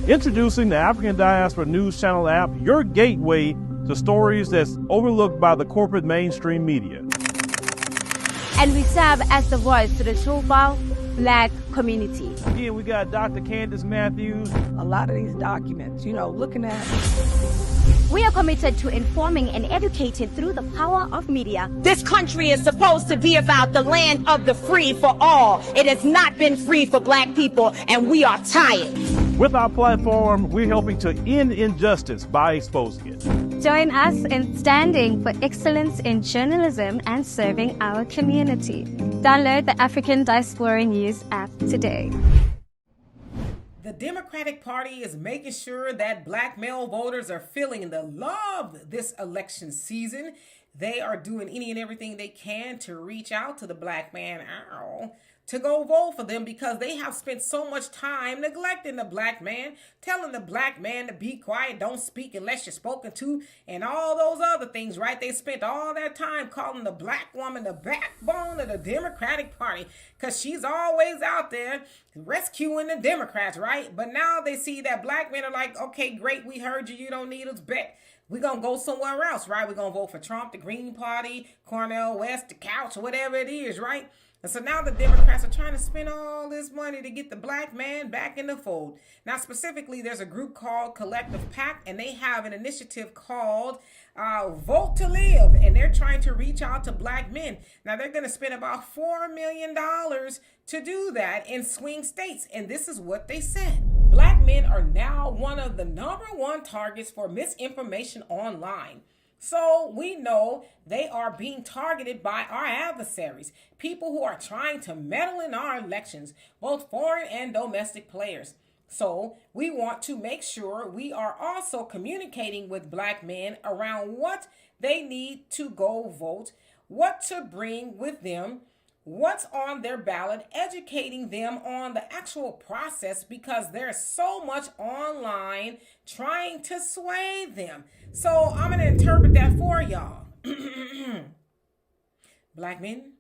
Introducing the African Diaspora News Channel app, your gateway to stories that's overlooked by the corporate mainstream media. And we serve as the voice to the Toubou Black community. Again, we got Dr. Candace Matthews. A lot of these documents, looking at. We are committed to informing and educating through the power of media. This country is supposed to be about the land of the free for all. It has not been free for Black people, and we are tired. With our platform, we're helping to end injustice by exposing it. Join us in standing for excellence in journalism and serving our community. Download the African Diaspora News app today. The Democratic Party is making sure that Black male voters are feeling the love this election season. They are doing any and everything they can to reach out to the Black man to go vote for them, because they have spent so much time neglecting the Black man, telling the Black man to be quiet, don't speak unless you're spoken to, and all those other things, right? They spent all that time calling the Black woman the backbone of the Democratic Party, because she's always out there rescuing the Democrats, right? But now they see that Black men are like, okay, great, we heard you, you don't need us, bet we're going to go somewhere else, right? We're going to vote for Trump, the Green Party, Cornel West, the couch, whatever it is, right? And so now the Democrats are trying to spend all this money to get the Black man back in the fold. Now, specifically, there's a group called Collective PAC, and they have an initiative called Vote to Live, and they're trying to reach out to Black men. Now, they're going to spend about $4 million to do that in swing states, and this is what they said. Black men are now one of the #1 targets for misinformation online. So we know they are being targeted by our adversaries, people who are trying to meddle in our elections, both foreign and domestic players. So we want to make sure we are also communicating with Black men around what they need to go vote, what to bring with them, what's on their ballot, educating them on the actual process, because there's so much online trying to sway them. So I'm going to interpret that for y'all. Black men,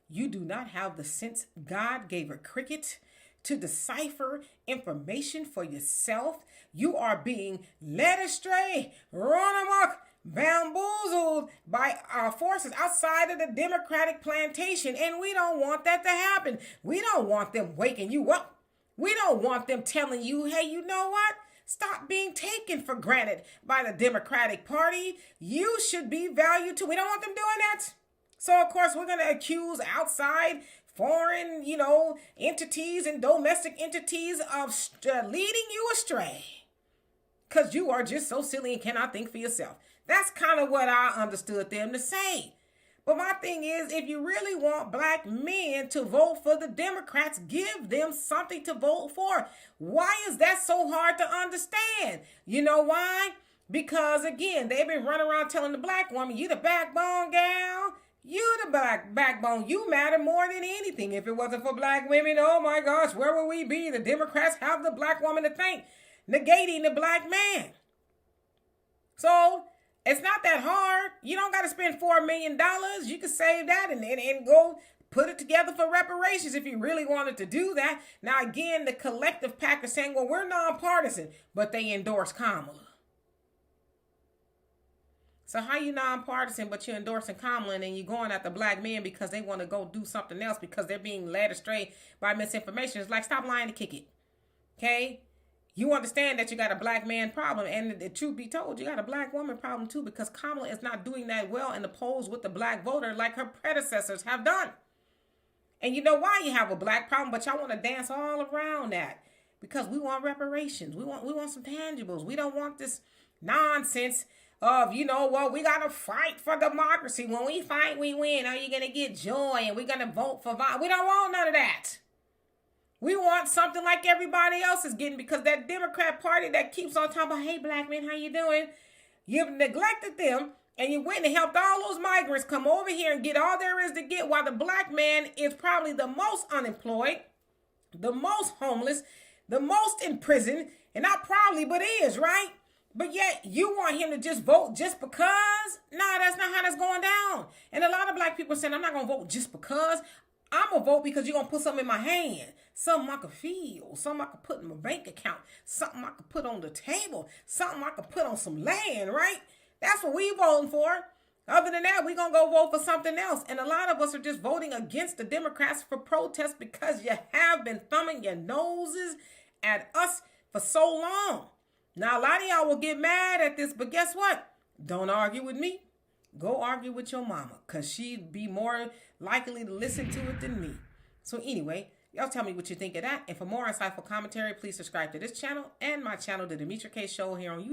you do not have the sense God gave a cricket to decipher information for yourself. You are being led astray, run amok, bamboozled by forces outside of the Democratic plantation, and we don't want that to happen. We don't want them waking you up. We don't want them telling you, hey, you know what? Stop being taken for granted by the Democratic Party. You should be valued too. We don't want them doing that. So, of course, we're going to accuse outside foreign, entities and domestic entities of leading you astray, because you are just so silly and cannot think for yourself. That's kind of what I understood them to say. But my thing is, if you really want Black men to vote for the Democrats, give them something to vote for. Why is that so hard to understand? You know why? Because, again, they've been running around telling the Black woman, you the backbone gal. You the backbone. You matter more than anything. If it wasn't for Black women, oh my gosh, where would we be? The Democrats have the Black woman to thank, negating the Black man. So it's not that hard. You don't got to spend $4 million. You can save that and go put it together for reparations if you really wanted to do that. Now, again, the Collective PAC is saying, well, we're nonpartisan, but they endorse Kamala. So how you nonpartisan, but you're endorsing Kamala, and then you're going at the Black men because they want to go do something else because they're being led astray by misinformation? It's like, stop lying to kick it. Okay? You understand that you got a Black man problem, and the truth be told, you got a Black woman problem too, because Kamala is not doing that well in the polls with the Black voter like her predecessors have done. And you know why you have a Black problem, but y'all want to dance all around that, because we want reparations. We want some tangibles. We don't want this nonsense of, we got to fight for democracy. When we fight, we win. Are you going to get joy? And we're going to vote for violence. We don't want none of that. We want something like everybody else is getting, because that Democrat Party that keeps on talking about, hey, Black men, how you doing? You've neglected them, and you went and helped all those migrants come over here and get all there is to get, while the Black man is probably the most unemployed, the most homeless, the most in prison, and not probably, but is, right? But yet you want him to just vote just because? Nah, that's not how that's going down. And a lot of Black people are saying, I'm not going to vote just because. I'm going to vote because you're going to put something in my hand. Something I can feel. Something I can put in my bank account. Something I can put on the table. Something I can put on some land, right? That's what we voting for. Other than that, we're going to go vote for something else. And a lot of us are just voting against the Democrats for protest because you have been thumbing your noses at us for so long. Now, a lot of y'all will get mad at this, but guess what? Don't argue with me. Go argue with your mama, because she'd be more likely to listen to it than me. So anyway, y'all tell me what you think of that. And for more insightful commentary, please subscribe to this channel and my channel, The Demetra Kaye Show, here on YouTube.